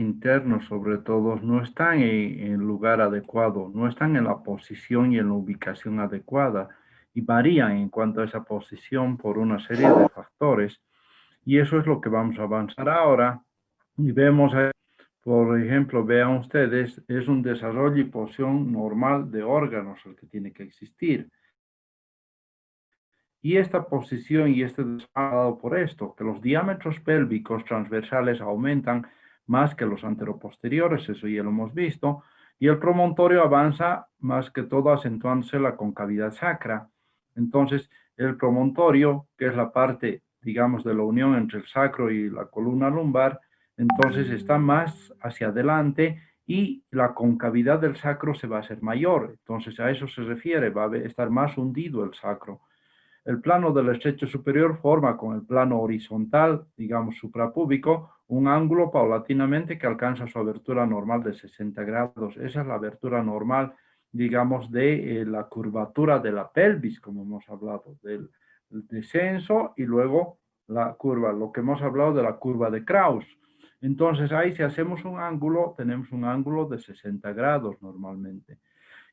internos sobre todo no están en lugar adecuado, no están en la posición y en la ubicación adecuada y varían en cuanto a esa posición por una serie de factores. Y eso es lo que vamos a avanzar ahora. Y vemos, por ejemplo, vean ustedes, es un desarrollo y posición normal de órganos el que tiene que existir. Y esta posición y este desarrollo por esto, que los diámetros pélvicos transversales aumentan más que los anteroposteriores, eso ya lo hemos visto, y el promontorio avanza más que todo acentuándose la concavidad sacra. Entonces, el promontorio, que es la parte, digamos, de la unión entre el sacro y la columna lumbar, entonces está más hacia adelante y la concavidad del sacro se va a hacer mayor. Entonces, a eso se refiere, va a estar más hundido el sacro. El plano del estrecho superior forma con el plano horizontal, digamos suprapúbico, un ángulo paulatinamente que alcanza su abertura normal de 60 grados. Esa es la abertura normal, digamos, de la curvatura de la pelvis, como hemos hablado, del descenso y luego la curva, lo que hemos hablado de la curva de Krauss. Entonces ahí si hacemos un ángulo, tenemos un ángulo de 60 grados normalmente.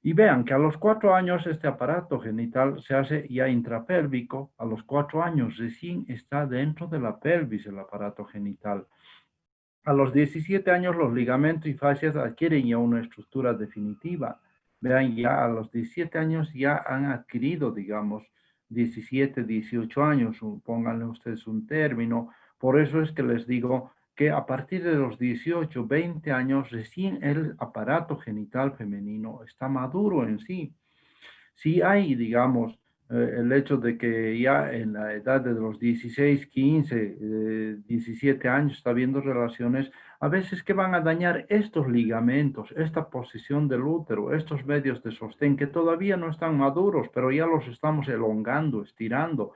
Y vean que a los 4 años este aparato genital se hace ya intrapélvico, a los 4 años recién está dentro de la pelvis el aparato genital. A los 17 años los ligamentos y fascias adquieren ya una estructura definitiva. Vean, ya a los 17 años ya han adquirido, digamos, 17, 18 años, pónganle ustedes un término. Por eso es que les digo que a partir de los 18, 20 años, recién el aparato genital femenino está maduro en sí. Si hay, digamos, el hecho de que ya en la edad de los 16, 15, 17 años está habiendo relaciones, a veces que van a dañar estos ligamentos, esta posición del útero, estos medios de sostén que todavía no están maduros, pero ya los estamos elongando, estirando.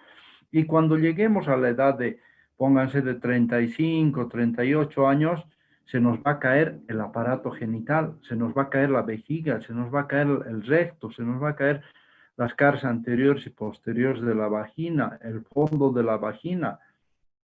Y cuando lleguemos a la edad de, pónganse de 35, 38 años, se nos va a caer el aparato genital, se nos va a caer la vejiga, se nos va a caer el recto, se nos va a caer las caras anteriores y posteriores de la vagina, el fondo de la vagina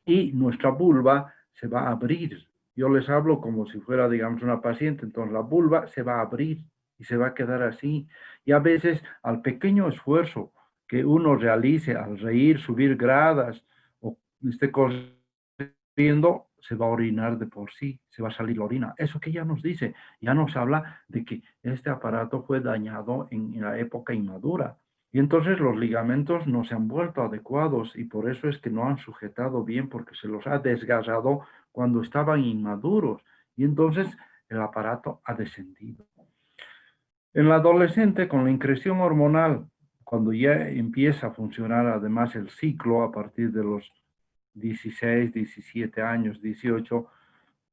y nuestra vulva se va a abrir. Yo les hablo como si fuera, digamos, una paciente, entonces la vulva se va a abrir y se va a quedar así. Y a veces al pequeño esfuerzo que uno realice al reír, subir gradas o esté corriendo, se va a orinar de por sí, se va a salir la orina. Eso que ya nos dice, ya nos habla de que este aparato fue dañado en la época inmadura. Y entonces los ligamentos no se han vuelto adecuados y por eso es que no han sujetado bien porque se los ha desgarrado cuando estaban inmaduros y entonces el aparato ha descendido. En la adolescente, con la increción hormonal, cuando ya empieza a funcionar además el ciclo a partir de los 16, 17 años, 18,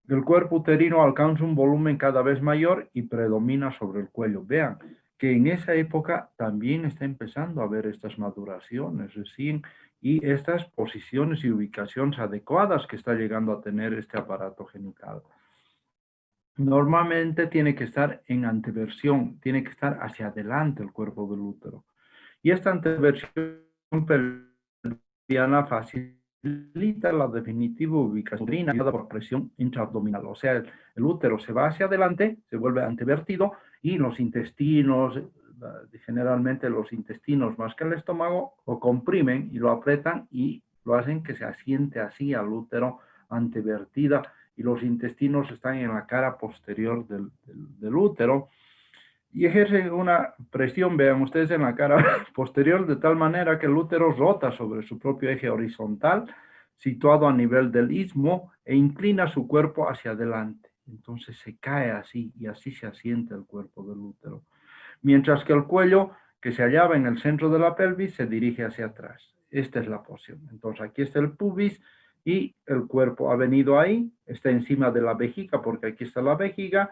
el cuerpo uterino alcanza un volumen cada vez mayor y predomina sobre el cuello. Vean que en esa época también está empezando a haber estas maduraciones recién y estas posiciones y ubicaciones adecuadas que está llegando a tener este aparato genital. Normalmente tiene que estar en anteversión, tiene que estar hacia adelante el cuerpo del útero. Y esta anteversión pelviana facilita la definitiva ubicación uterina por presión intraabdominal. O sea, el útero se va hacia adelante, se vuelve antevertido y los intestinos, generalmente los intestinos más que el estómago, lo comprimen y lo apretan y lo hacen que se asiente así al útero antevertida y los intestinos están en la cara posterior del útero y ejercen una presión, vean ustedes, en la cara posterior de tal manera que el útero rota sobre su propio eje horizontal, situado a nivel del istmo, e inclina su cuerpo hacia adelante. Entonces se cae así y así se asienta el cuerpo del útero. Mientras que el cuello, que se hallaba en el centro de la pelvis, se dirige hacia atrás. Esta es la posición. Entonces aquí está el pubis y el cuerpo ha venido ahí, está encima de la vejiga porque aquí está la vejiga,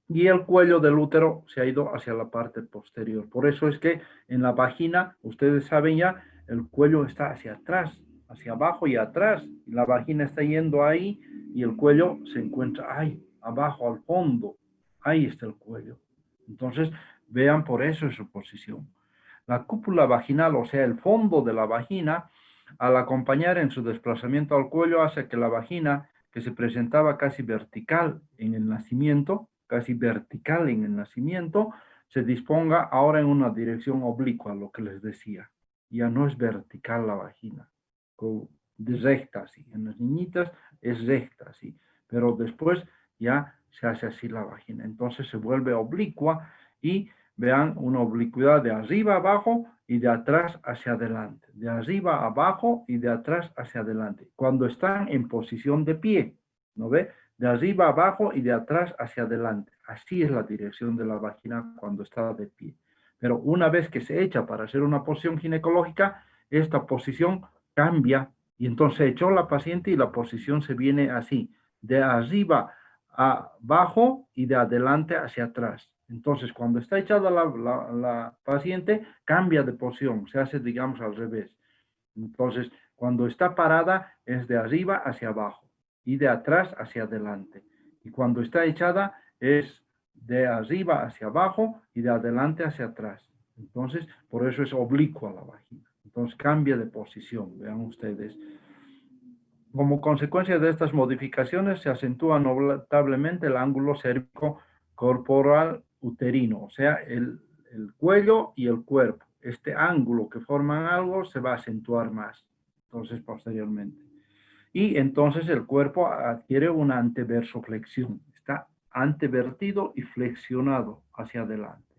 y el cuello del útero se ha ido hacia la parte posterior. Por eso es que en la vagina, ustedes saben ya, el cuello está hacia atrás, hacia abajo y atrás. Y la vagina está yendo ahí y el cuello se encuentra ahí, abajo, al fondo. Ahí está el cuello. Entonces, vean por eso su posición. La cúpula vaginal, o sea, el fondo de la vagina, al acompañar en su desplazamiento al cuello, hace que la vagina, que se presentaba casi vertical en el nacimiento, se disponga ahora en una dirección oblicua, lo que les decía. Ya no es vertical la vagina, de recta así. En las niñitas es recta así, pero después ya se hace así la vagina. Entonces se vuelve oblicua y vean una oblicuidad de arriba abajo y de atrás hacia adelante. De arriba abajo y de atrás hacia adelante. Cuando están en posición de pie, ¿no ve? De arriba abajo y de atrás hacia adelante. Así es la dirección de la vagina cuando está de pie. Pero una vez que se echa para hacer una posición ginecológica, esta posición cambia y entonces echó la paciente y la posición se viene así, de arriba abajo y de adelante hacia atrás. Entonces, cuando está echada la paciente, cambia de posición, se hace, digamos, al revés. Entonces, cuando está parada, es de arriba hacia abajo y de atrás hacia adelante. Y cuando está echada, es de arriba hacia abajo y de adelante hacia atrás. Entonces, por eso es oblicua la vagina. Entonces, cambia de posición, vean ustedes. Como consecuencia de estas modificaciones, se acentúa notablemente el ángulo cérvico corporal uterino, o sea, el cuello y el cuerpo. Este ángulo que forman algo se va a acentuar más, entonces, posteriormente. Y entonces el cuerpo adquiere una anteversoflexión, está antevertido y flexionado hacia adelante.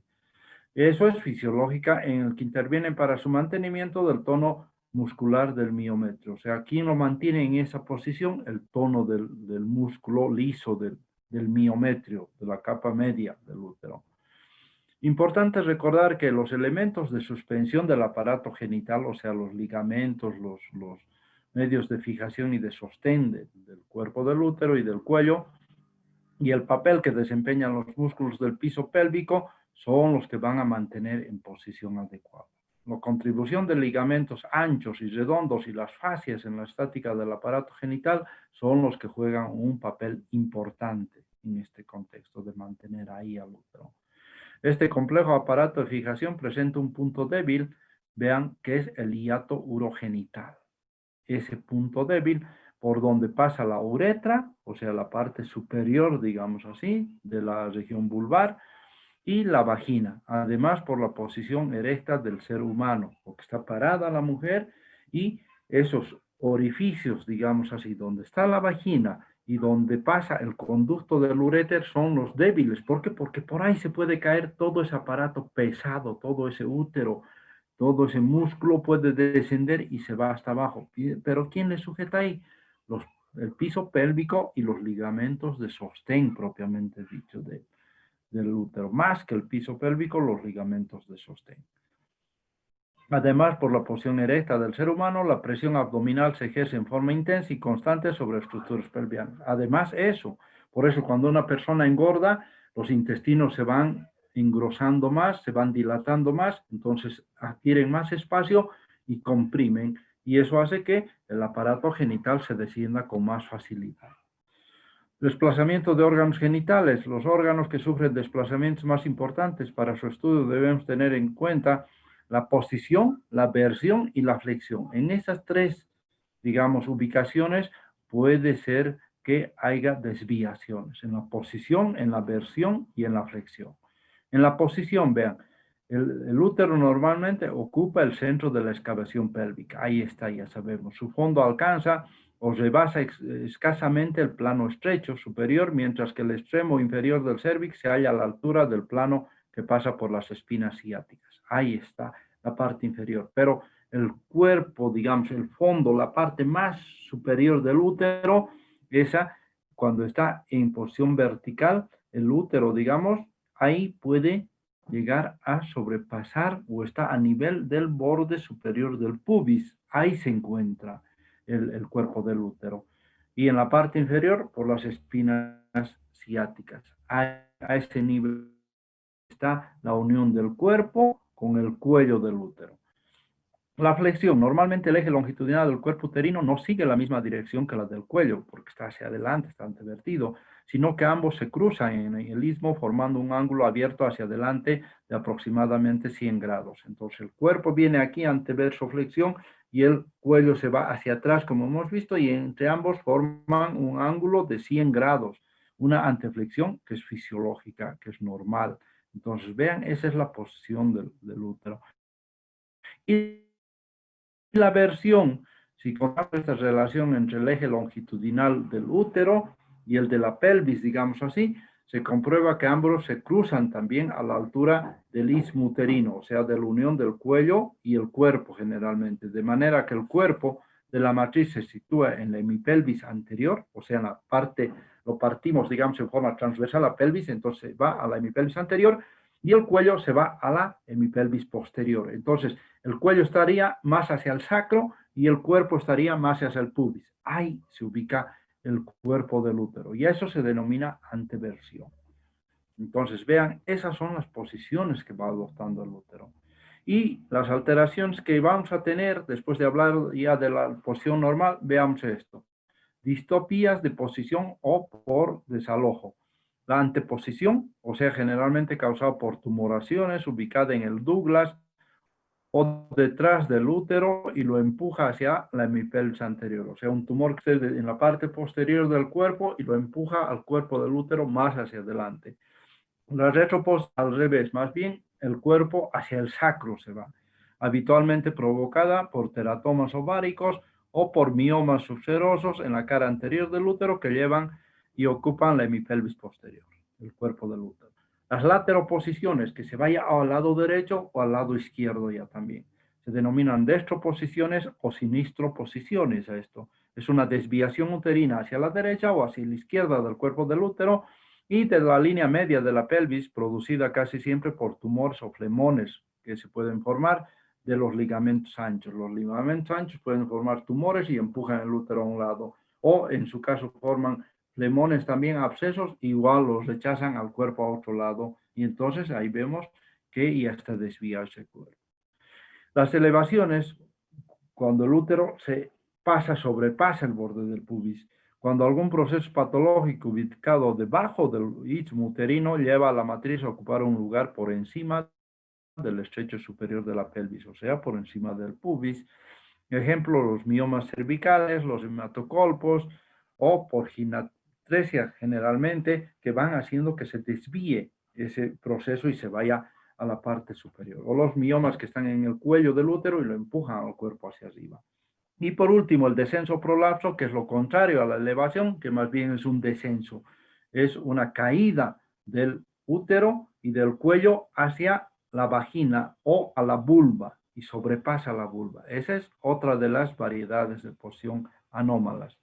Eso es fisiológica en el que intervienen para su mantenimiento del tono muscular del miometrio. O sea, aquí lo mantiene en esa posición el tono del músculo liso del miometrio, de la capa media del útero. Importante recordar que los elementos de suspensión del aparato genital, o sea, los ligamentos, los medios de fijación y de sostén del cuerpo del útero y del cuello, y el papel que desempeñan los músculos del piso pélvico, son los que van a mantener en posición adecuada. La contribución de ligamentos anchos y redondos y las fascias en la estática del aparato genital son los que juegan un papel importante en este contexto de mantener ahí al útero. Este complejo aparato de fijación presenta un punto débil, vean que es el hiato urogenital. Ese punto débil por donde pasa la uretra, o sea, la parte superior, digamos así, de la región vulvar, y la vagina, además por la posición erecta del ser humano, porque está parada la mujer y esos orificios, digamos así, donde está la vagina y donde pasa el conducto del uréter son los débiles. ¿Por qué? Porque por ahí se puede caer todo ese aparato pesado, todo ese útero, todo ese músculo puede descender y se va hasta abajo. Pero ¿quién le sujeta ahí? El piso pélvico y los ligamentos de sostén, propiamente dicho, del útero, más que el piso pélvico, los ligamentos de sostén. Además, por la posición erecta del ser humano, la presión abdominal se ejerce en forma intensa y constante sobre estructuras pelvianas. Además, por eso cuando una persona engorda, los intestinos se van engrosando más, se van dilatando más, entonces adquieren más espacio y comprimen, y eso hace que el aparato genital se descienda con más facilidad. Desplazamiento de órganos genitales. Los órganos que sufren desplazamientos más importantes para su estudio debemos tener en cuenta la posición, la versión y la flexión. En esas tres, digamos, ubicaciones puede ser que haya desviaciones, en la posición, en la versión y en la flexión. En la posición, vean, el útero normalmente ocupa el centro de la excavación pélvica. Ahí está, ya sabemos. Su fondo alcanza o rebasa escasamente el plano estrecho superior, mientras que el extremo inferior del cérvix se halla a la altura del plano que pasa por las espinas ciáticas. Ahí está la parte inferior. Pero el cuerpo, digamos, el fondo, la parte más superior del útero, esa, cuando está en posición vertical, el útero, digamos, ahí puede llegar a sobrepasar o está a nivel del borde superior del pubis. Ahí se encuentra el cuerpo del útero. Y en la parte inferior, por las espinas ciáticas. A ese nivel está la unión del cuerpo con el cuello del útero. La flexión, normalmente el eje longitudinal del cuerpo uterino no sigue la misma dirección que la del cuello, porque está hacia adelante, está antevertido, sino que ambos se cruzan en el istmo formando un ángulo abierto hacia adelante de aproximadamente 100 grados. Entonces el cuerpo viene aquí anteversoflexión y el cuello se va hacia atrás, como hemos visto, y entre ambos forman un ángulo de 100 grados, una anteflexión que es fisiológica, que es normal. Entonces, vean, esa es la posición del útero. Y la versión, si contamos esta relación entre el eje longitudinal del útero y el de la pelvis, digamos así, se comprueba que ambos se cruzan también a la altura del istmo uterino, o sea, de la unión del cuello y el cuerpo generalmente, de manera que el cuerpo de la matriz se sitúa en la hemipelvis anterior, o sea, en la parte, lo partimos, digamos, en forma transversal a la pelvis, entonces va a la hemipelvis anterior, y el cuello se va a la hemipelvis posterior. Entonces, el cuello estaría más hacia el sacro y el cuerpo estaría más hacia el pubis. Ahí se ubica el cuerpo del útero y eso se denomina anteversión. Entonces, vean, esas son las posiciones que va adoptando el útero. Y las alteraciones que vamos a tener, después de hablar ya de la posición normal, veamos esto. Distopías de posición o por desalojo. La anteposición, o sea, generalmente causada por tumoraciones, ubicada en el Douglas o detrás del útero y lo empuja hacia la hemipelvis anterior. O sea, un tumor que esté en la parte posterior del cuerpo y lo empuja al cuerpo del útero más hacia adelante. La retroposición al revés, más bien el cuerpo hacia el sacro se va, habitualmente provocada por teratomas ováricos o por miomas subserosos en la cara anterior del útero que llevan y ocupan la hemipelvis posterior, el cuerpo del útero. Las lateroposiciones, que se vaya al lado derecho o al lado izquierdo ya también. Se denominan destroposiciones o sinistroposiciones a esto. Es una desviación uterina hacia la derecha o hacia la izquierda del cuerpo del útero y de la línea media de la pelvis, producida casi siempre por tumores o flemones que se pueden formar de los ligamentos anchos. Los ligamentos anchos pueden formar tumores y empujan el útero a un lado, o en su caso forman flemones también, abscesos, igual los rechazan al cuerpo a otro lado, y entonces ahí vemos que ya está desviado ese cuerpo. Las elevaciones, cuando el útero se sobrepasa el borde del pubis, cuando algún proceso patológico ubicado debajo del istmo uterino lleva a la matriz a ocupar un lugar por encima del estrecho superior de la pelvis, o sea, por encima del pubis. Ejemplo, los miomas cervicales, los hematocolpos o por ginatresia generalmente, que van haciendo que se desvíe ese proceso y se vaya a la parte superior. O los miomas que están en el cuello del útero y lo empujan al cuerpo hacia arriba. Y por último, el descenso prolapso, que es lo contrario a la elevación, que más bien es un descenso. Es una caída del útero y del cuello hacia la vagina o a la vulva y sobrepasa la vulva. Esa es otra de las variedades de posición anómalas.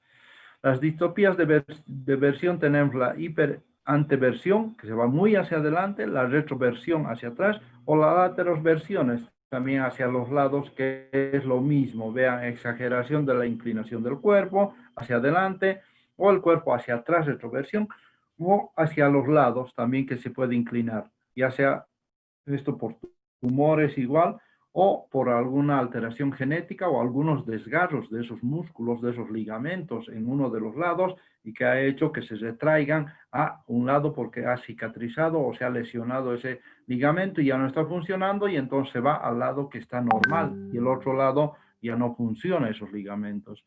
Las distopías de versión tenemos la hiperanteversión, que se va muy hacia adelante, la retroversión hacia atrás, o las laterosversiones, también hacia los lados, que es lo mismo. Vean, exageración de la inclinación del cuerpo hacia adelante, o el cuerpo hacia atrás, retroversión, o hacia los lados también que se puede inclinar, ya sea esto por tumores igual, o por alguna alteración genética o algunos desgarros de esos músculos, de esos ligamentos en uno de los lados y que ha hecho que se retraigan a un lado porque ha cicatrizado o se ha lesionado ese ligamento y ya no está funcionando y entonces va al lado que está normal y el otro lado ya no funciona esos ligamentos.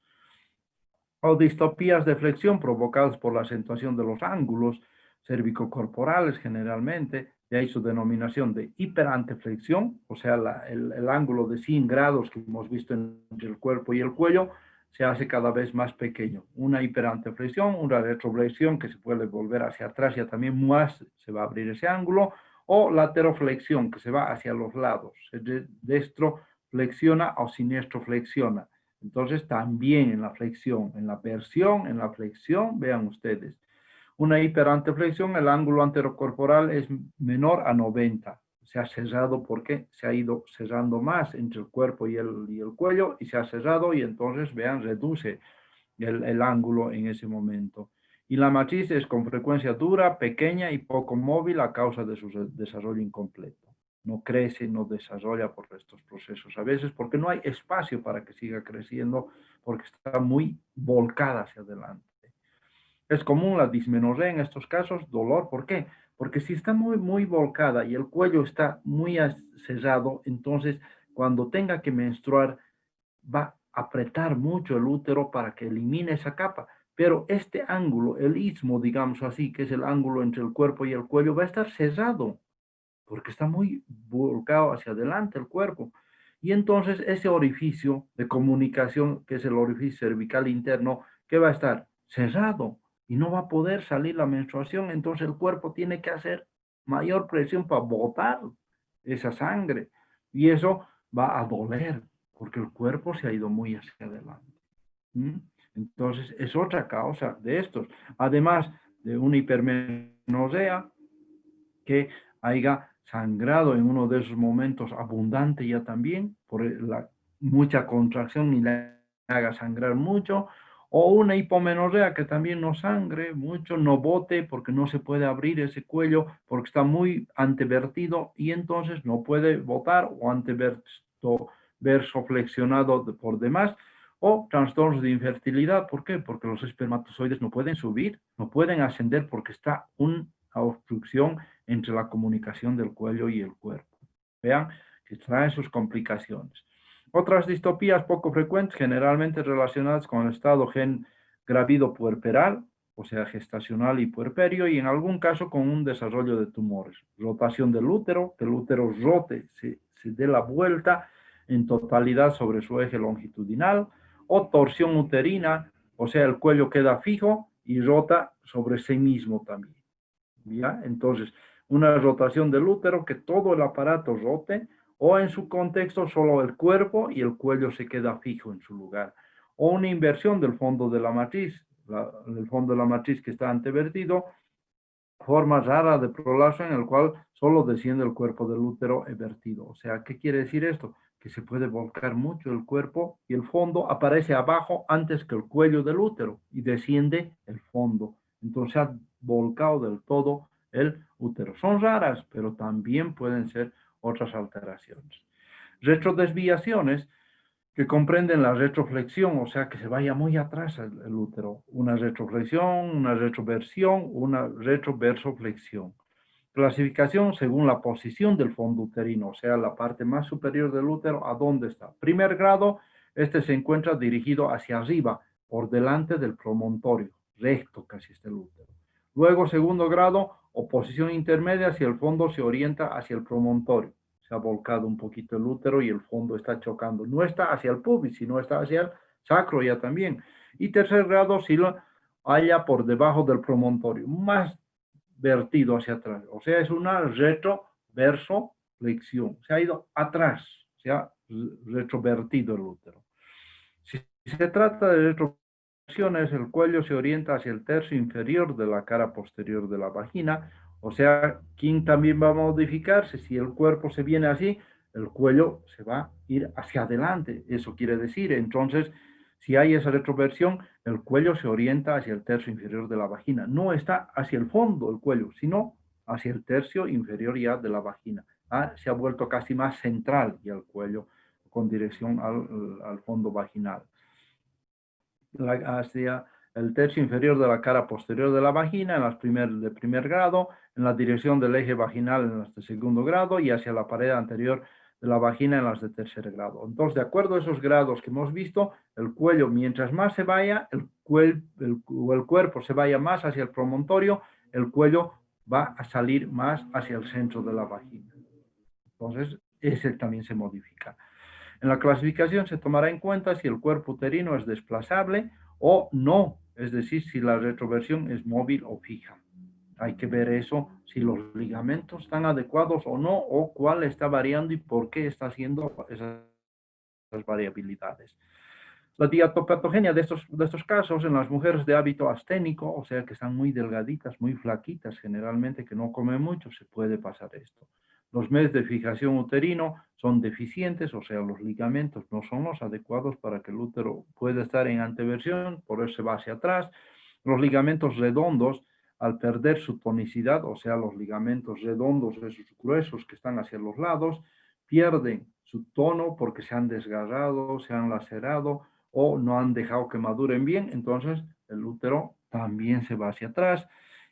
O distopías de flexión provocadas por la acentuación de los ángulos cervicocorporales generalmente, de ahí su denominación de hiperanteflexión, o sea, el ángulo de 100 grados que hemos visto entre el cuerpo y el cuello, se hace cada vez más pequeño. Una hiperanteflexión, una retroflexión que se puede volver hacia atrás, ya también más se va a abrir ese ángulo, o lateroflexión, que se va hacia los lados, se destroflexiona o siniestroflexiona. Entonces, también en la flexión, en la versión, en la flexión, vean ustedes, una hiperanteflexión, el ángulo anterocorporal es menor a 90. Se ha cerrado porque se ha ido cerrando más entre el cuerpo y el cuello y se ha cerrado y entonces, vean, reduce el ángulo en ese momento. Y la matriz es con frecuencia dura, pequeña y poco móvil a causa de su desarrollo incompleto. No crece, no desarrolla por estos procesos. A veces porque no hay espacio para que siga creciendo, porque está muy volcada hacia adelante. Es común la dismenorrea en estos casos, dolor. ¿Por qué? Porque si está muy volcada y el cuello está muy cerrado, entonces cuando tenga que menstruar, va a apretar mucho el útero para que elimine esa capa. Pero este ángulo, el istmo, digamos así, que es el ángulo entre el cuerpo y el cuello, va a estar cerrado porque está muy volcado hacia adelante el cuerpo. Y entonces ese orificio de comunicación, que es el orificio cervical interno, que va a estar cerrado y no va a poder salir la menstruación, entonces el cuerpo tiene que hacer mayor presión para botar esa sangre. Y eso va a doler, porque el cuerpo se ha ido muy hacia adelante. ¿Mm? Entonces es otra causa de estos. Además de una hipermenorrea, que haya sangrado en uno de esos momentos abundante ya también, por la mucha contracción y le haga sangrar mucho, o una hipomenorrea que también no sangre mucho, no bote porque no se puede abrir ese cuello porque está muy antevertido y entonces no puede botar o anteverso verso flexionado por demás, o trastornos de infertilidad. ¿Por qué? Porque los espermatozoides no pueden subir, no pueden ascender porque está una obstrucción entre la comunicación del cuello y el cuerpo. Vean que trae sus complicaciones. Otras distopías poco frecuentes, generalmente relacionadas con el estado grávido puerperal, o sea, gestacional y puerperio, y en algún caso con un desarrollo de tumores. Rotación del útero, que el útero rote, se dé la vuelta en totalidad sobre su eje longitudinal, o torsión uterina, o sea, el cuello queda fijo y rota sobre sí mismo también. ¿Ya? Entonces, una rotación del útero, que todo el aparato rote, o en su contexto solo el cuerpo y el cuello se queda fijo en su lugar. O una inversión del fondo de la matriz, el fondo de la matriz que está antevertido, forma rara de prolapso en el cual solo desciende el cuerpo del útero vertido. O sea, ¿qué quiere decir esto? Que se puede volcar mucho el cuerpo y el fondo aparece abajo antes que el cuello del útero y desciende el fondo. Entonces ha volcado del todo el útero. Son raras, pero también pueden ser otras alteraciones. Retrodesviaciones que comprenden la retroflexión, o sea, que se vaya muy atrás el útero. Una retroflexión, una retroversión, una retroversoflexión. Clasificación según la posición del fondo uterino, o sea, la parte más superior del útero, ¿a dónde está? Primer grado, este se encuentra dirigido hacia arriba, por delante del promontorio, recto casi está el útero. Luego, segundo grado, o posición intermedia, si el fondo se orienta hacia el promontorio. Se ha volcado un poquito el útero y el fondo está chocando. No está hacia el pubis, sino está hacia el sacro ya también. Y tercer grado, si lo haya por debajo del promontorio, más vertido hacia atrás. O sea, es una retroversoflexión. Se ha ido atrás, se ha retrovertido el útero. Si se trata de retroversiones, el cuello se orienta hacia el tercio inferior de la cara posterior de la vagina. O sea, ¿quién también va a modificarse? Si el cuerpo se viene así, el cuello se va a ir hacia adelante. Eso quiere decir, entonces, si hay esa retroversión, el cuello se orienta hacia el tercio inferior de la vagina. No está hacia el fondo el cuello, sino hacia el tercio inferior ya de la vagina. Se ha vuelto casi más central ya el cuello con dirección al fondo vaginal. Hacia el tercio inferior de la cara posterior de la vagina en las de primer grado, en la dirección del eje vaginal en las de segundo grado y hacia la pared anterior de la vagina en las de tercer grado. Entonces, de acuerdo a esos grados que hemos visto, el cuello, mientras más se vaya, el cuerpo se vaya más hacia el promontorio, el cuello va a salir más hacia el centro de la vagina. Entonces, ese también se modifica. En la clasificación se tomará en cuenta si el cuerpo uterino es desplazable o no, es decir, si la retroversión es móvil o fija. Hay que ver eso, si los ligamentos están adecuados o no, o cuál está variando y por qué está haciendo esas variabilidades. La diatopatogenia de estos casos en las mujeres de hábito asténico, o sea que están muy delgaditas, muy flaquitas, generalmente que no comen mucho, se puede pasar esto. Los medios de fijación uterino son deficientes, o sea, los ligamentos no son los adecuados para que el útero pueda estar en anteversión, por eso se va hacia atrás. Los ligamentos redondos, al perder su tonicidad, o sea, los ligamentos redondos, esos gruesos que están hacia los lados, pierden su tono porque se han desgarrado, se han lacerado o no han dejado que maduren bien, entonces el útero también se va hacia atrás.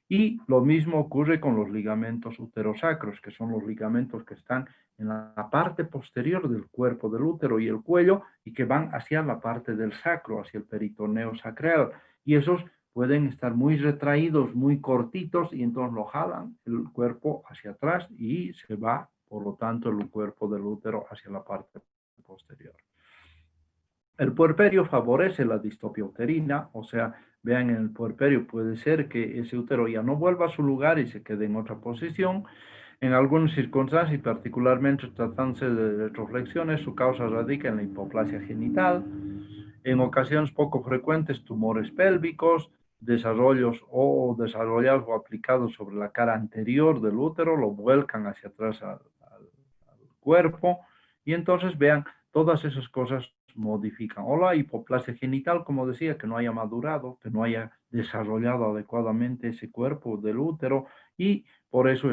Y lo mismo ocurre con los ligamentos uterosacros, que son los ligamentos que están en la parte posterior del cuerpo del útero y el cuello y que van hacia la parte del sacro, hacia el peritoneo sacral. Y esos pueden estar muy retraídos, muy cortitos y entonces lo jalan el cuerpo hacia atrás y se va, por lo tanto, el cuerpo del útero hacia la parte posterior. El puerperio favorece la distopia uterina, o sea, vean, en el puerperio puede ser que ese útero ya no vuelva a su lugar y se quede en otra posición. En algunas circunstancias, y particularmente tratándose de retroflexiones, su causa radica en la hipoplasia genital. En ocasiones poco frecuentes, tumores pélvicos, desarrollos o desarrollados o aplicados sobre la cara anterior del útero, lo vuelcan hacia atrás al cuerpo. Y entonces, vean, todas esas cosas modifican. O la hipoplasia genital, como decía, que no haya madurado, que no haya desarrollado adecuadamente ese cuerpo del útero y por eso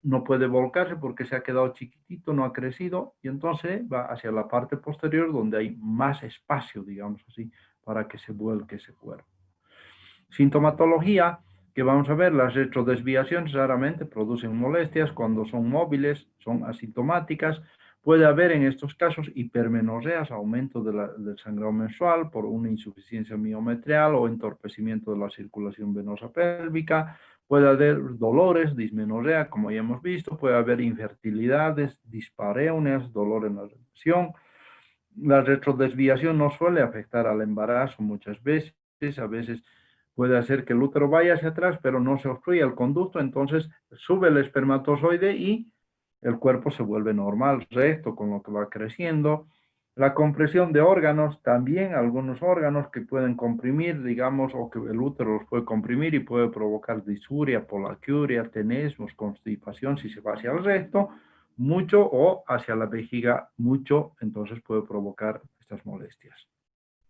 no puede volcarse porque se ha quedado chiquitito, no ha crecido y entonces va hacia la parte posterior donde hay más espacio, digamos así, para que se vuelque ese cuerpo. Sintomatología, que vamos a ver, las retrodesviaciones raramente producen molestias cuando son móviles, son asintomáticas. Puede haber en estos casos hipermenorreas, aumento del sangrado menstrual por una insuficiencia miometrial o entorpecimiento de la circulación venosa pélvica. Puede haber dolores, dismenorrea, como ya hemos visto. Puede haber infertilidades, dispareunias, dolor en la erección. La retrodesviación no suele afectar al embarazo muchas veces, a veces puede hacer que el útero vaya hacia atrás, pero no se obstruye el conducto, entonces sube el espermatozoide y el cuerpo se vuelve normal, recto, con lo que va creciendo. La compresión de órganos, también algunos órganos que pueden comprimir, digamos, o que el útero los puede comprimir y puede provocar disuria, polaquiuria, tenesmos, constipación si se va hacia el recto, mucho o hacia la vejiga mucho, entonces puede provocar estas molestias.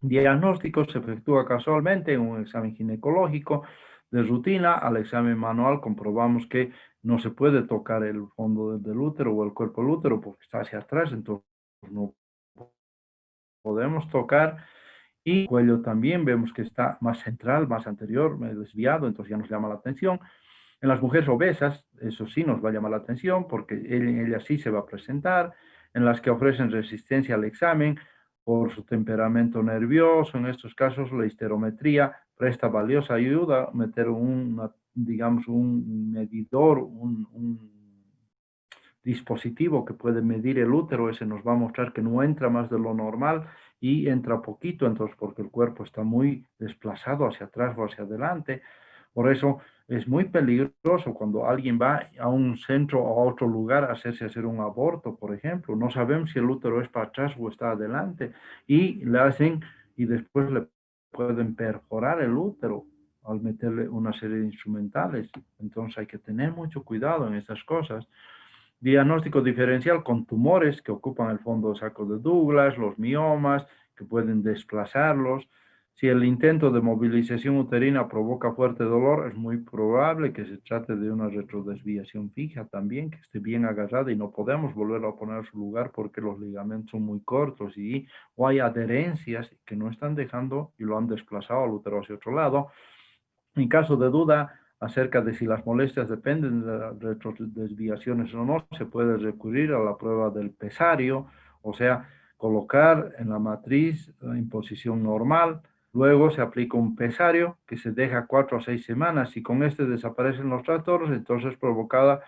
Diagnóstico se efectúa casualmente en un examen ginecológico de rutina. Al examen manual comprobamos que no se puede tocar el fondo del útero o el cuerpo del útero porque está hacia atrás, entonces no podemos tocar. Y el cuello también vemos que está más central, más anterior, más desviado, entonces ya nos llama la atención. En las mujeres obesas, eso sí nos va a llamar la atención porque ella sí se va a presentar. En las que ofrecen resistencia al examen por su temperamento nervioso, en estos casos la histerometría presta valiosa ayuda, meter digamos, un medidor, un dispositivo que puede medir el útero, ese nos va a mostrar que no entra más de lo normal y entra poquito, entonces porque el cuerpo está muy desplazado hacia atrás o hacia adelante. Por eso es muy peligroso cuando alguien va a un centro o a otro lugar a hacer un aborto, por ejemplo. No sabemos si el útero es para atrás o está adelante y le hacen y después le pueden perforar el útero al meterle una serie de instrumentales. Entonces hay que tener mucho cuidado en estas cosas. Diagnóstico diferencial con tumores que ocupan el fondo saco de Douglas, los miomas que pueden desplazarlos. Si el intento de movilización uterina provoca fuerte dolor, es muy probable que se trate de una retrodesviación fija también, que esté bien agarrada y no podemos volverlo a poner a su lugar porque los ligamentos son muy cortos o hay adherencias que no están dejando y lo han desplazado al útero hacia otro lado. En caso de duda acerca de si las molestias dependen de las retrodesviaciones o no, se puede recurrir a la prueba del pesario, o sea, colocar en la matriz en posición normal, luego se aplica un pesario que se deja 4 a 6 semanas y con este desaparecen los trastornos, entonces provocada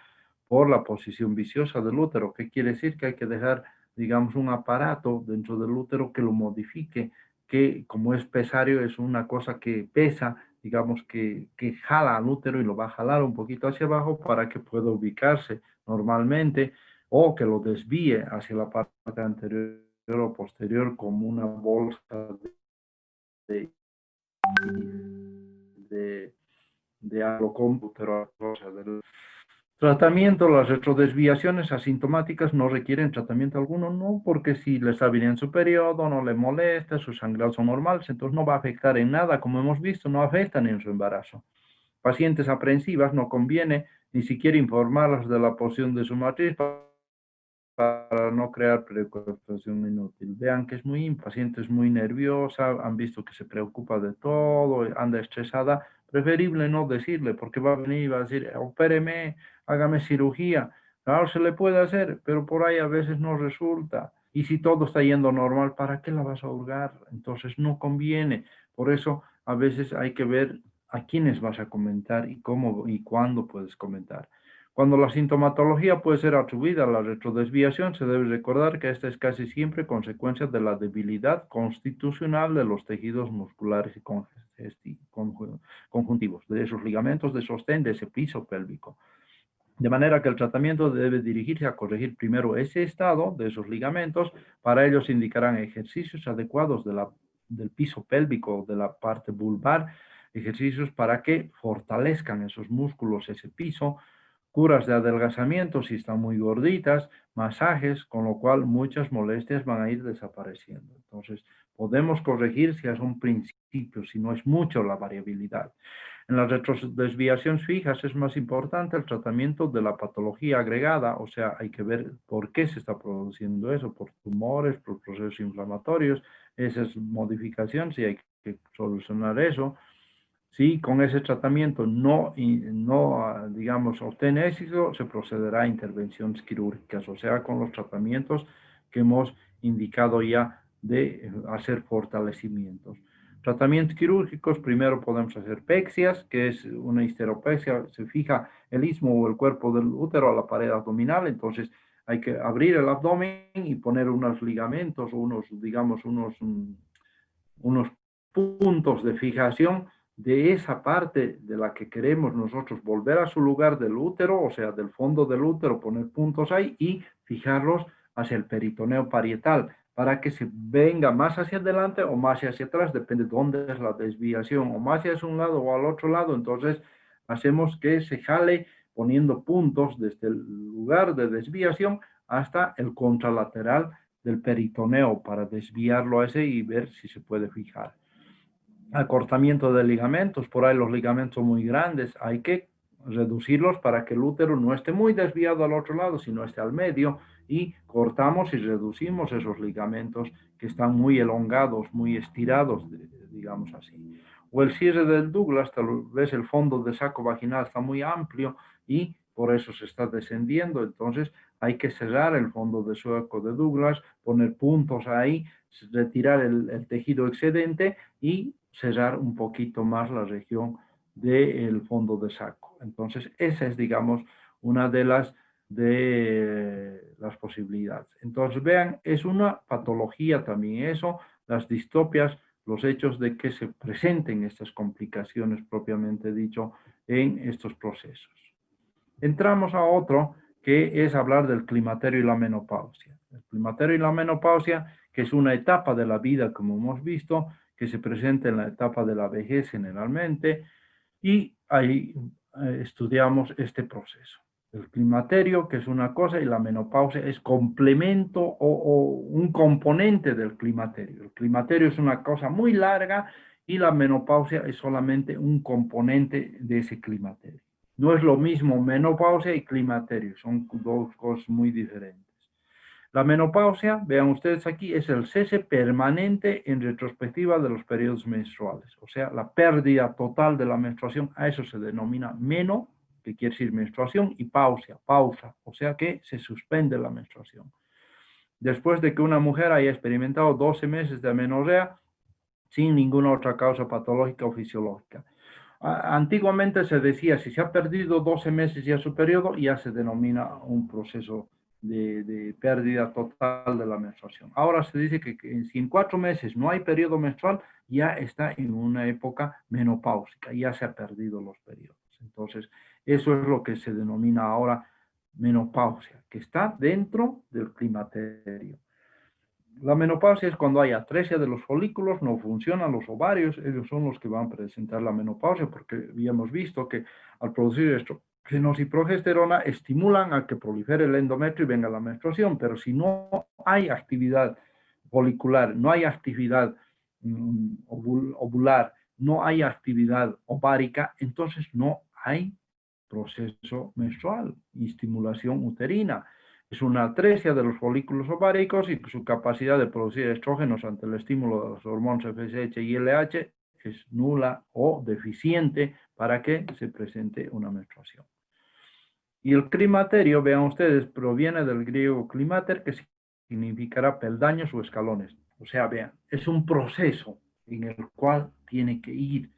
por la posición viciosa del útero. ¿Qué quiere decir? Que hay que dejar, digamos, un aparato dentro del útero que lo modifique, que como es pesario es una cosa que pesa, digamos, que jala al útero y lo va a jalar un poquito hacia abajo para que pueda ubicarse normalmente o que lo desvíe hacia la parte anterior o posterior como una bolsa de, de, de algo cómputo, o sea, del tratamiento. Las retrodesviaciones asintomáticas no requieren tratamiento alguno, no, porque si le está bien en su periodo, no le molesta, sus sangrados son normales, entonces no va a afectar en nada, como hemos visto, no afectan en su embarazo. Pacientes aprensivas no conviene ni siquiera informarlas de la posición de su matriz para no crear preocupación inútil. Vean que es paciente es muy nerviosa, han visto que se preocupa de todo, anda estresada, preferible no decirle, porque va a venir y va a decir, opéreme, hágame cirugía. Claro, se le puede hacer, pero por ahí a veces no resulta. Y si todo está yendo normal, ¿para qué la vas a hurgar? Entonces no conviene. Por eso a veces hay que ver a quiénes vas a comentar y cómo y cuándo puedes comentar. Cuando la sintomatología puede ser atribuida a la retrodesviación, se debe recordar que esta es casi siempre consecuencia de la debilidad constitucional de los tejidos musculares y conjuntivos, de esos ligamentos de sostén de ese piso pélvico. De manera que el tratamiento debe dirigirse a corregir primero ese estado de esos ligamentos. Para ello se indicarán ejercicios adecuados del piso pélvico, de la parte vulvar, ejercicios para que fortalezcan esos músculos, ese piso, curas de adelgazamiento si están muy gorditas, masajes, con lo cual muchas molestias van a ir desapareciendo. Entonces, podemos corregir si es un principio, si no es mucho la variabilidad. En las retrodesviaciones fijas es más importante el tratamiento de la patología agregada, o sea, hay que ver por qué se está produciendo eso, por tumores, por procesos inflamatorios, esas modificaciones y hay que solucionar eso. Si con ese tratamiento digamos, obtiene éxito, se procederá a intervenciones quirúrgicas, o sea, con los tratamientos que hemos indicado ya de hacer fortalecimientos. Tratamientos quirúrgicos, primero podemos hacer pexias, que es una histeropexia, se fija el istmo o el cuerpo del útero a la pared abdominal, entonces hay que abrir el abdomen y poner unos ligamentos o digamos, unos puntos de fijación de esa parte de la que queremos nosotros volver a su lugar del útero, o sea, del fondo del útero, poner puntos ahí y fijarlos hacia el peritoneo parietal para que se venga más hacia adelante o más hacia atrás, depende de dónde es la desviación, o más hacia un lado o al otro lado, entonces hacemos que se jale poniendo puntos desde el lugar de desviación hasta el contralateral del peritoneo para desviarlo a ese y ver si se puede fijar. Acortamiento de ligamentos, por ahí los ligamentos son muy grandes, hay que reducirlos para que el útero no esté muy desviado al otro lado, sino esté al medio y cortamos y reducimos esos ligamentos que están muy elongados, muy estirados, digamos así. O el cierre del Douglas, tal vez el fondo de saco vaginal está muy amplio y por eso se está descendiendo, entonces hay que cerrar el fondo de saco de Douglas, poner puntos ahí, retirar el tejido excedente y cerrar un poquito más la región del fondo de saco. Entonces, esa es, digamos, una de las posibilidades. Entonces, vean, es una patología también eso, las distopias, los hechos de que se presenten estas complicaciones propiamente dicho en estos procesos. Entramos a otro que es hablar del climaterio y la menopausia. El climaterio y la menopausia, que es una etapa de la vida, como hemos visto, que se presenta en la etapa de la vejez generalmente, y ahí estudiamos este proceso. El climaterio, que es una cosa, y la menopausia es complemento o un componente del climaterio. El climaterio es una cosa muy larga y la menopausia es solamente un componente de ese climaterio. No es lo mismo menopausia y climaterio, son dos cosas muy diferentes. La menopausia, vean ustedes aquí, es el cese permanente en retrospectiva de los periodos menstruales, o sea, la pérdida total de la menstruación, a eso se denomina meno, que quiere decir menstruación, y pausa, o sea que se suspende la menstruación. Después de que una mujer haya experimentado 12 meses de amenorrea sin ninguna otra causa patológica o fisiológica. Antiguamente se decía, si se ha perdido 12 meses ya su periodo, ya se denomina un proceso de pérdida total de la menstruación. Ahora se dice que si en 4 meses no hay periodo menstrual, ya está en una época menopáusica, ya se ha perdido los periodos. Entonces, eso es lo que se denomina ahora menopausia, que está dentro del climaterio. La menopausia es cuando hay atresia de los folículos, no funcionan los ovarios, ellos son los que van a presentar la menopausia, porque habíamos visto que al producir estrógenos y progesterona estimulan a que prolifere el endometrio y venga la menstruación, pero si no hay actividad folicular, no hay actividad ovular, no hay actividad ovárica, entonces no hay proceso menstrual y estimulación uterina. Es una atresia de los folículos ováricos y su capacidad de producir estrógenos ante el estímulo de las hormonas FSH y LH es nula o deficiente para que se presente una menstruación. Y el climaterio, vean ustedes, proviene del griego climater, que significará peldaños o escalones. O sea, vean, es un proceso en el cual tiene que ir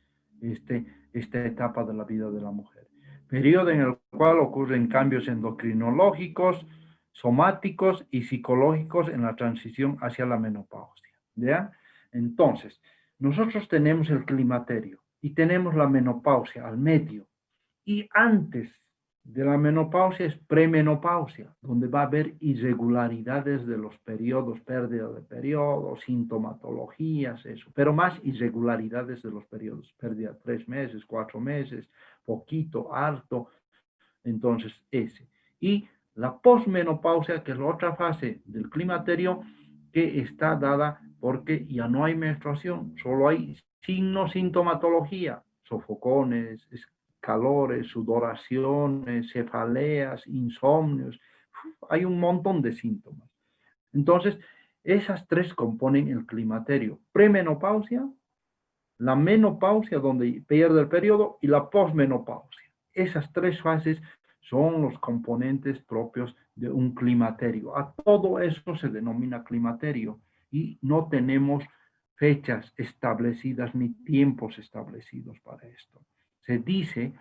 esta etapa de la vida de la mujer. Periodo en el cual ocurren cambios endocrinológicos, somáticos y psicológicos en la transición hacia la menopausia. ¿Ya? Entonces, nosotros tenemos el climaterio y tenemos la menopausia al medio. Y antes de la menopausia es premenopausia, donde va a haber irregularidades de los periodos, pérdida de periodos, sintomatologías, eso, pero más irregularidades de los periodos, pérdida de 3 meses, 4 meses, poquito, harto, entonces ese. Y la posmenopausia, que es la otra fase del climaterio, que está dada porque ya no hay menstruación, solo hay signos, sintomatología, sofocones, calores, sudoraciones, cefaleas, insomnios, hay un montón de síntomas. Entonces, esas tres componen el climaterio. Premenopausia, la menopausia, donde pierde el periodo, y la posmenopausia. Esas tres fases son los componentes propios de un climaterio. A todo eso se denomina climaterio y no tenemos fechas establecidas ni tiempos establecidos para esto. Se dice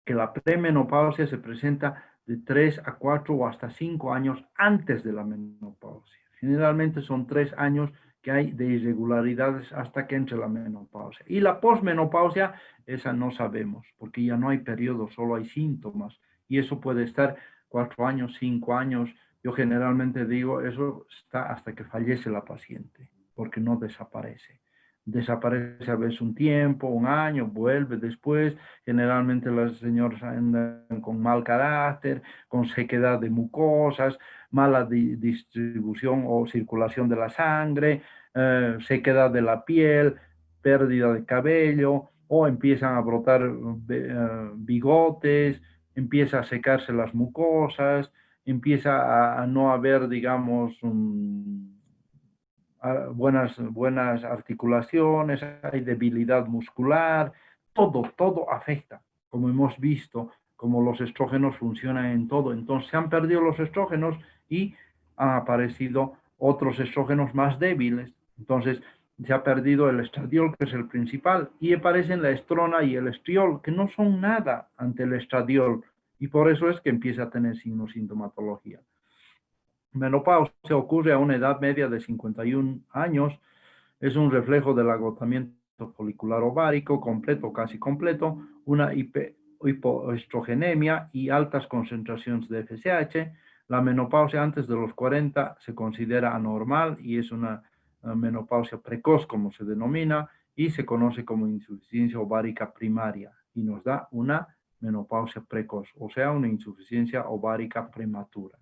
que la premenopausia se presenta de 3 a 4 o hasta 5 años antes de la menopausia. Generalmente son 3 años que hay de irregularidades hasta que entre la menopausia. Y la posmenopausia, esa no sabemos, porque ya no hay periodo, solo hay síntomas. Y eso puede estar 4 años, 5 años. Yo generalmente digo, eso está hasta que fallece la paciente, porque no desaparece. Desaparece a veces un tiempo, un año, vuelve después. Generalmente las señoras andan con mal carácter, con sequedad de mucosas, mala distribución o circulación de la sangre, sequedad de la piel, pérdida de cabello, o empiezan a brotar bigotes, empieza a secarse las mucosas, empieza a no haber, digamos, buenas articulaciones, hay debilidad muscular, todo afecta, como hemos visto, como los estrógenos funcionan en todo. Entonces se han perdido los estrógenos y han aparecido otros estrógenos más débiles. Entonces se ha perdido el estradiol, que es el principal, y aparecen la estrona y el estriol, que no son nada ante el estradiol, y por eso es que empieza a tener signos sintomatología. Menopausia ocurre a una edad media de 51 años, es un reflejo del agotamiento folicular ovárico completo, casi completo, una hipoestrogenemia y altas concentraciones de FSH. La menopausia antes de los 40 se considera anormal y es una menopausia precoz, como se denomina, y se conoce como insuficiencia ovárica primaria y nos da una menopausia precoz, o sea, una insuficiencia ovárica prematura.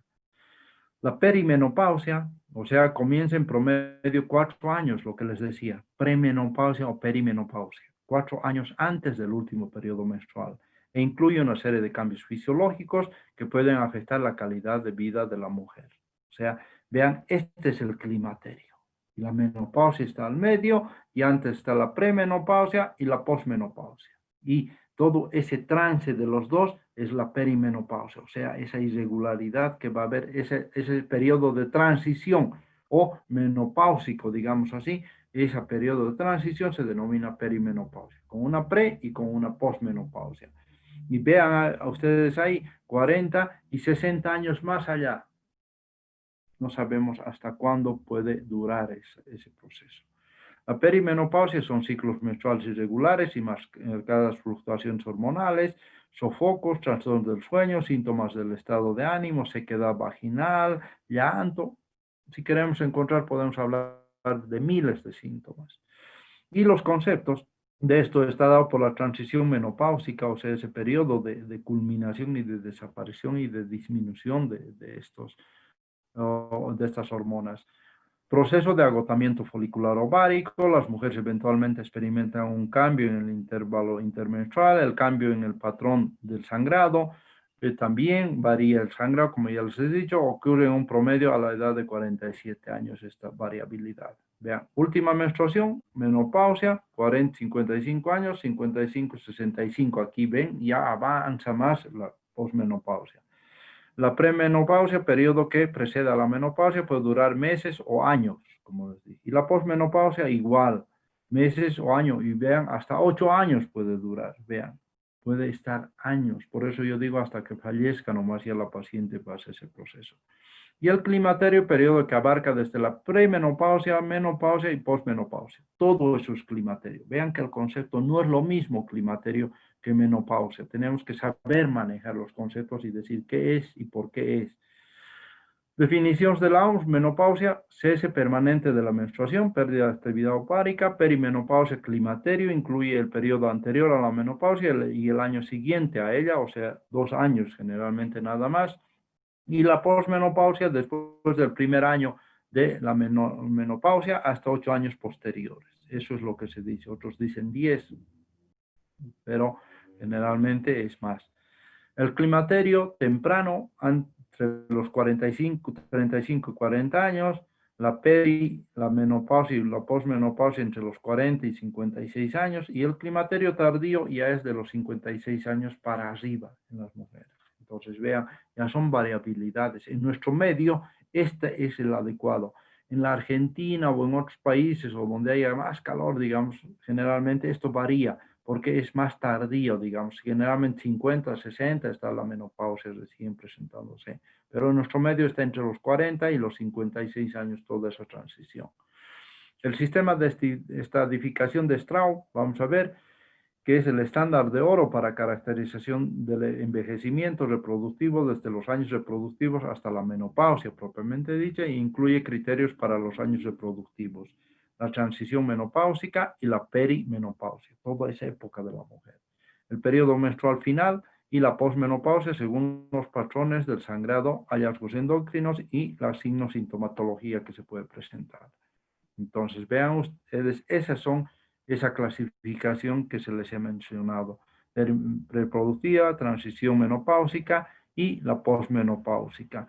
La perimenopausia, o sea, comienza en promedio 4 años, lo que les decía, premenopausia o perimenopausia, 4 años antes del último periodo menstrual, e incluye una serie de cambios fisiológicos que pueden afectar la calidad de vida de la mujer. O sea, vean, este es el climaterio. La menopausia está al medio y antes está la premenopausia y la posmenopausia. Y todo ese trance de los dos es la perimenopausia, o sea, esa irregularidad que va a haber, ese periodo de transición o menopáusico, digamos así, ese periodo de transición se denomina perimenopausia, con una pre y con una posmenopausia. Y vean a ustedes ahí, 40 y 60 años más allá. No sabemos hasta cuándo puede durar ese proceso. La perimenopausia son ciclos menstruales irregulares y marcadas fluctuaciones hormonales, sofocos, trastornos del sueño, síntomas del estado de ánimo, sequedad vaginal, llanto. Si queremos encontrar, podemos hablar de miles de síntomas. Y los conceptos de esto está dado por la transición menopáusica, o sea, ese periodo de culminación y de desaparición y de disminución de estas hormonas. Proceso de agotamiento folicular ovárico, las mujeres eventualmente experimentan un cambio en el intervalo intermenstrual, el cambio en el patrón del sangrado, también varía el sangrado, como ya les he dicho, ocurre en un promedio a la edad de 47 años esta variabilidad Vean, última menstruación, menopausia, 40, 55 años, 55, 65. Aquí ven, ya avanza más la posmenopausia. La premenopausia, periodo que precede a la menopausia, puede durar meses o años, como les dije. Y la posmenopausia igual, meses o años. Y vean, hasta 8 años puede durar, vean. Puede estar años. Por eso yo digo hasta que fallezca nomás ya la paciente pasa ese proceso. Y el climaterio, periodo que abarca desde la premenopausia, menopausia y posmenopausia. Todo eso es climaterio. Vean que el concepto no es lo mismo climaterio que menopausia. Tenemos que saber manejar los conceptos y decir qué es y por qué es. Definiciones de la OMS: menopausia, cese permanente de la menstruación, pérdida de actividad ovárica; perimenopausia, climaterio, incluye el periodo anterior a la menopausia y el año siguiente a ella, o sea, 2 años generalmente nada más. Y la posmenopausia, después del primer año de la menopausia hasta 8 años posteriores. Eso es lo que se dice. Otros dicen 10, pero generalmente es más. El climaterio temprano, entre los 35 y 40 años; la menopausia y la posmenopausia entre los 40 y 56 años, y el climaterio tardío ya es de los 56 años para arriba en las mujeres. Entonces, vean, ya son variabilidades. En nuestro medio, este es el adecuado. En la Argentina o en otros países o donde haya más calor, digamos, generalmente esto varía porque es más tardío, digamos. Generalmente 50, 60 está la menopausia recién presentándose, pero en nuestro medio está entre los 40 y los 56 años toda esa transición. El sistema de estratificación de Straub, vamos a ver, que es el estándar de oro para caracterización del envejecimiento reproductivo desde los años reproductivos hasta la menopausia propiamente dicha, e incluye criterios para los años reproductivos, la transición menopáusica y la perimenopausia, toda esa época de la mujer, el periodo menstrual final y la posmenopausia según los patrones del sangrado, hallazgos endocrinos y la signo-sintomatología que se puede presentar. Entonces, vean ustedes, esa clasificación que se les ha mencionado: reproductiva, transición menopáusica y la posmenopáusica.